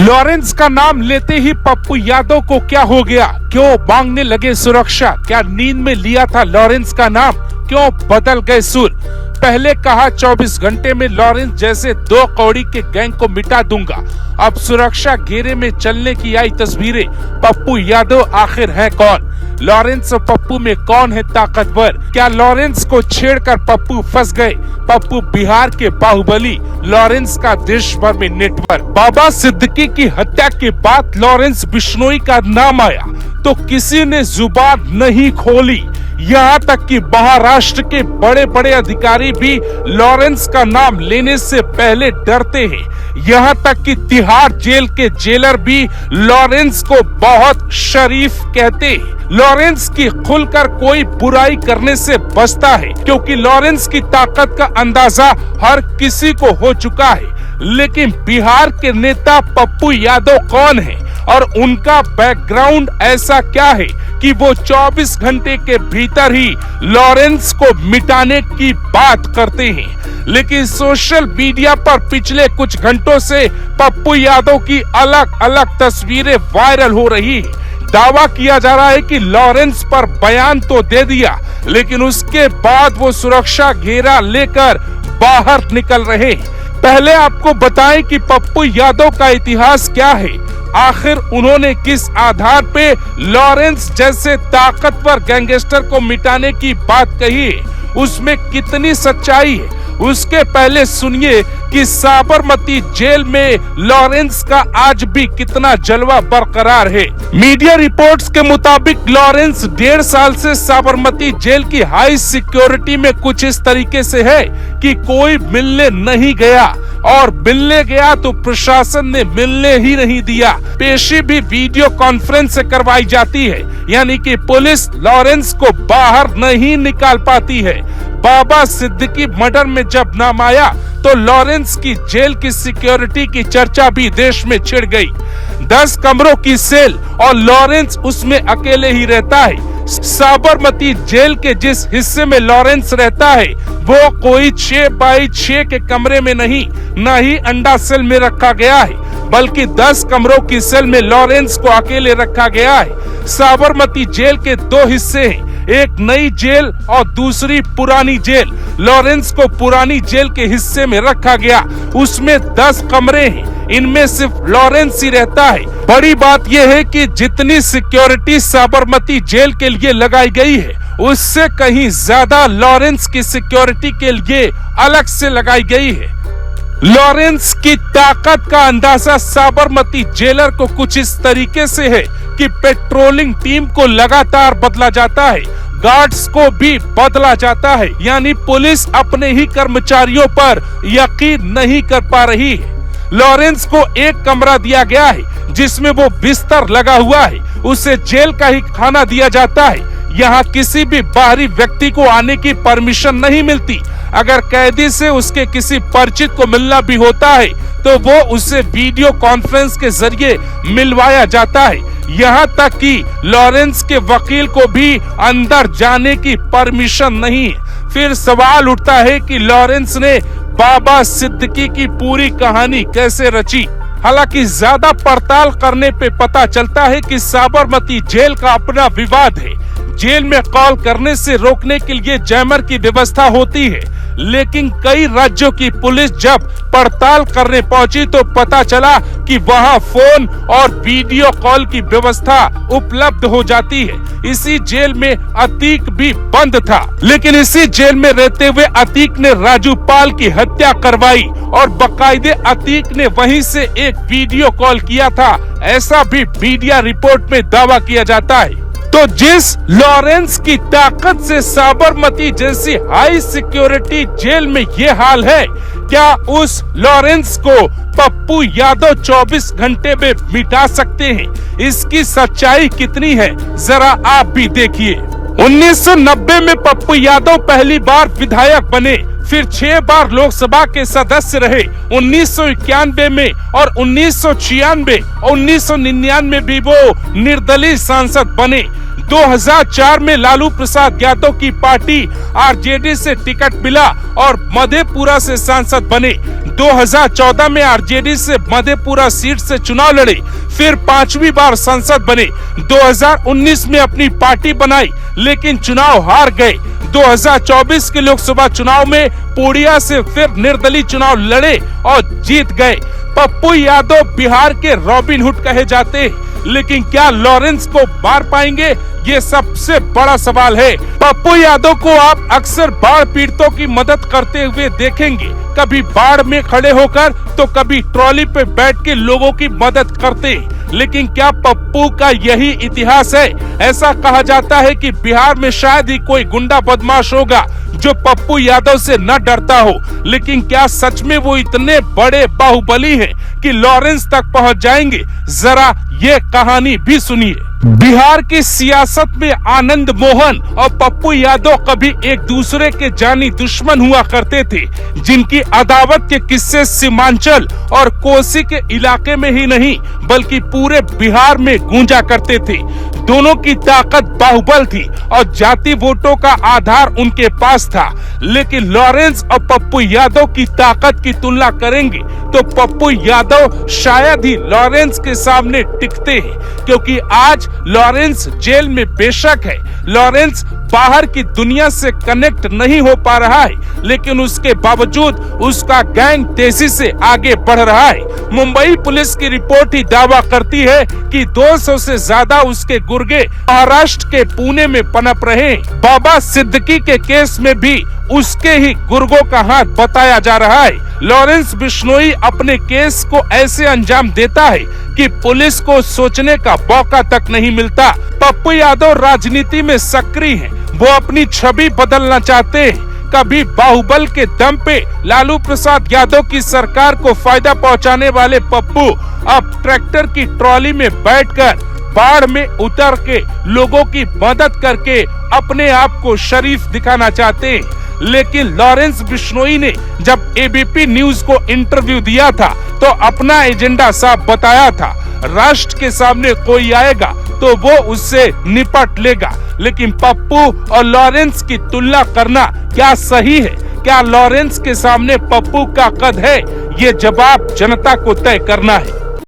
Lawrence का नाम लेते ही पप्पू यादव को क्या हो गया? क्यों मांगने लगे सुरक्षा? क्या नींद में लिया था लॉरेंस का नाम? क्यों बदल गए सुर? पहले कहा 24 घंटे में लॉरेंस जैसे 2 कौड़ी के गैंग को मिटा दूंगा। अब सुरक्षा घेरे में चलने की आई तस्वीरें। पप्पू यादव आखिर है कौन? लॉरेंस और पप्पू में कौन है ताकतवर? क्या लॉरेंस को छेड़कर पप्पू फंस गए? पप्पू बिहार के बाहुबली, लॉरेंस का देश भर में नेटवर्क। बाबा सिद्दीकी की हत्या के बाद लॉरेंस बिश्नोई का नाम आया तो किसी ने जुबान नहीं खोली। यहाँ तक कि महाराष्ट्र के बड़े बड़े अधिकारी भी लॉरेंस का नाम लेने से पहले डरते हैं। यहाँ तक कि तिहाड़ जेल के जेलर भी लॉरेंस को बहुत शरीफ कहते हैं। लॉरेंस की खुलकर कोई बुराई करने से बचता है क्योंकि लॉरेंस की ताकत का अंदाजा हर किसी को हो चुका है। लेकिन बिहार के नेता पप्पू यादव कौन है और उनका बैकग्राउंड ऐसा क्या है कि वो 24 घंटे के भीतर ही लॉरेंस को मिटाने की बात करते हैं? लेकिन सोशल मीडिया पर पिछले कुछ घंटों से पप्पू यादव की अलग अलग तस्वीरें वायरल हो रही है। दावा किया जा रहा है कि लॉरेंस पर बयान तो दे दिया लेकिन उसके बाद वो सुरक्षा घेरा लेकर बाहर निकल रहे। पहले आपको बताएं कि पप्पू यादव का इतिहास क्या है। आखिर उन्होंने किस आधार पे लॉरेंस जैसे ताकतवर गैंगस्टर को मिटाने की बात कही है, उसमें कितनी सच्चाई है? उसके पहले सुनिए कि साबरमती जेल में लॉरेंस का आज भी कितना जलवा बरकरार है। मीडिया रिपोर्ट्स के मुताबिक लॉरेंस 1.5 साल से साबरमती जेल की हाई सिक्योरिटी में कुछ इस तरीके से है कि कोई मिलने नहीं गया और मिलने गया तो प्रशासन ने मिलने ही नहीं दिया। पेशी भी वीडियो कॉन्फ्रेंस से करवाई जाती है, यानी कि पुलिस लॉरेंस को बाहर नहीं निकाल पाती है। बाबा सिद्दीकी मर्डर में जब नाम आया तो लॉरेंस की जेल की सिक्योरिटी की चर्चा भी देश में छिड़ गई। 10 कमरों की सेल और लॉरेंस उसमें अकेले ही रहता है। साबरमती जेल के जिस हिस्से में लॉरेंस रहता है वो कोई 6 बाई 6 के कमरे में नहीं, न ही अंडा सेल में रखा गया है, बल्कि 10 कमरों की सेल में लॉरेंस को अकेले रखा गया है। साबरमती जेल के 2 हिस्से हैं, एक नई जेल और दूसरी पुरानी जेल। लॉरेंस को पुरानी जेल के हिस्से में रखा गया, उसमें 10 कमरे हैं, इनमें सिर्फ लॉरेंस ही रहता है। बड़ी बात यह है कि जितनी सिक्योरिटी साबरमती जेल के लिए लगाई गई है उससे कहीं ज्यादा लॉरेंस की सिक्योरिटी के लिए अलग से लगाई गई है। लॉरेंस की ताकत का अंदाजा साबरमती जेलर को कुछ इस तरीके से है कि पेट्रोलिंग टीम को लगातार बदला जाता है, गार्ड्स को भी बदला जाता है, यानी पुलिस अपने ही कर्मचारियों पर यकीन नहीं कर पा रही है। लॉरेंस को एक कमरा दिया गया है जिसमें वो बिस्तर लगा हुआ है, उसे जेल का ही खाना दिया जाता है। यहाँ किसी भी बाहरी व्यक्ति को आने की परमिशन नहीं मिलती। अगर कैदी से उसके किसी परिचित को मिलना भी होता है तो वो उसे वीडियो कॉन्फ्रेंस के जरिए मिलवाया जाता है। यहाँ तक कि लॉरेंस के वकील को भी अंदर जाने की परमिशन नहीं है। फिर सवाल उठता है कि लॉरेंस ने बाबा सिद्दीकी की पूरी कहानी कैसे रची। हालांकि ज्यादा पड़ताल करने पे पता चलता है कि साबरमती जेल का अपना विवाद है। जेल में कॉल करने से रोकने के लिए जैमर की व्यवस्था होती है, लेकिन कई राज्यों की पुलिस जब पड़ताल करने पहुंची तो पता चला कि वहां फोन और वीडियो कॉल की व्यवस्था उपलब्ध हो जाती है। इसी जेल में अतीक भी बंद था, लेकिन इसी जेल में रहते हुए अतीक ने राजू पाल की हत्या करवाई और बाकायदे अतीक ने वहीं से एक वीडियो कॉल किया था, ऐसा भी मीडिया रिपोर्ट में दावा किया जाता है। तो जिस लॉरेंस की ताकत से साबरमती जैसी हाई सिक्योरिटी जेल में ये हाल है, क्या उस लॉरेंस को पप्पू यादव 24 घंटे में मिटा सकते हैं? इसकी सच्चाई कितनी है जरा आप भी देखिए। 1990 में पप्पू यादव पहली बार विधायक बने, फिर 6 बार लोकसभा के सदस्य रहे। 1991 में और 1996 और 1999 में भी वो निर्दलीय सांसद बने। 2004 में लालू प्रसाद यादव की पार्टी आरजेडी से टिकट मिला और मधेपुरा से सांसद बने। 2014 में आरजेडी से मधेपुरा सीट से चुनाव लड़े, फिर 5वीं बार सांसद बने। 2019 में अपनी पार्टी बनाई लेकिन चुनाव हार गए। 2024 के लोकसभा चुनाव में पूर्णिया से फिर निर्दलीय चुनाव लड़े और जीत गए। पप्पू यादव बिहार के रॉबिन हुड कहे जाते हैं, लेकिन क्या लॉरेंस को मार पाएंगे, ये सबसे बड़ा सवाल है। पप्पू यादव को आप अक्सर बाढ़ पीड़ितों की मदद करते हुए देखेंगे, कभी बाढ़ में खड़े होकर तो कभी ट्रॉली पे बैठ के लोगों की मदद करते हैं। लेकिन क्या पप्पू का यही इतिहास है? ऐसा कहा जाता है कि बिहार में शायद ही कोई गुंडा बदमाश होगा जो पप्पू यादव से न डरता हो, लेकिन क्या सच में वो इतने बड़े बाहुबली हैं कि लॉरेंस तक पहुंच जाएंगे? जरा ये कहानी भी सुनिए। बिहार की सियासत में आनंद मोहन और पप्पू यादव कभी एक दूसरे के जानी दुश्मन हुआ करते थे, जिनकी अदावत के किस्से सीमांचल और कोसी के इलाके में ही नहीं बल्कि पूरे बिहार में गूंजा करते थे। दोनों की ताकत बाहुबल थी और जाति वोटों का आधार उनके पास था। लेकिन लॉरेंस और पप्पू यादव की ताकत की तुलना करेंगे तो पप्पू यादव शायद ही लॉरेंस के सामने टिकते हैं, क्योंकि आज लॉरेंस जेल में बेशक है, लॉरेंस बाहर की दुनिया से कनेक्ट नहीं हो पा रहा है, लेकिन उसके बावजूद उसका गैंग तेजी से आगे बढ़ रहा है। मुंबई पुलिस की रिपोर्ट ही दावा करती है कि 200 से ज्यादा उसके गुर्गे महाराष्ट्र के पुणे में पनप रहे हैं। बाबा सिद्दीकी के केस में भी उसके ही गुर्गों का हाथ बताया जा रहा है। लॉरेंस बिश्नोई अपने केस को ऐसे अंजाम देता है कि पुलिस को सोचने का मौका तक नहीं मिलता। पप्पू यादव राजनीति में सक्रिय हैं, वो अपनी छवि बदलना चाहते हैं। कभी बाहुबल के दम पे लालू प्रसाद यादव की सरकार को फायदा पहुंचाने वाले पप्पू अब ट्रैक्टर की ट्रॉली में बैठकर बाढ़ में उतर के लोगों की मदद करके अपने आप को शरीफ दिखाना चाहते हैं। लेकिन लॉरेंस बिश्नोई ने जब एबीपी न्यूज को इंटरव्यू दिया था तो अपना एजेंडा साफ बताया था। राष्ट्र के सामने कोई आएगा तो वो उससे निपट लेगा। लेकिन पप्पू और लॉरेंस की तुलना करना क्या सही है? क्या लॉरेंस के सामने पप्पू का कद है? ये जवाब जनता को तय करना है।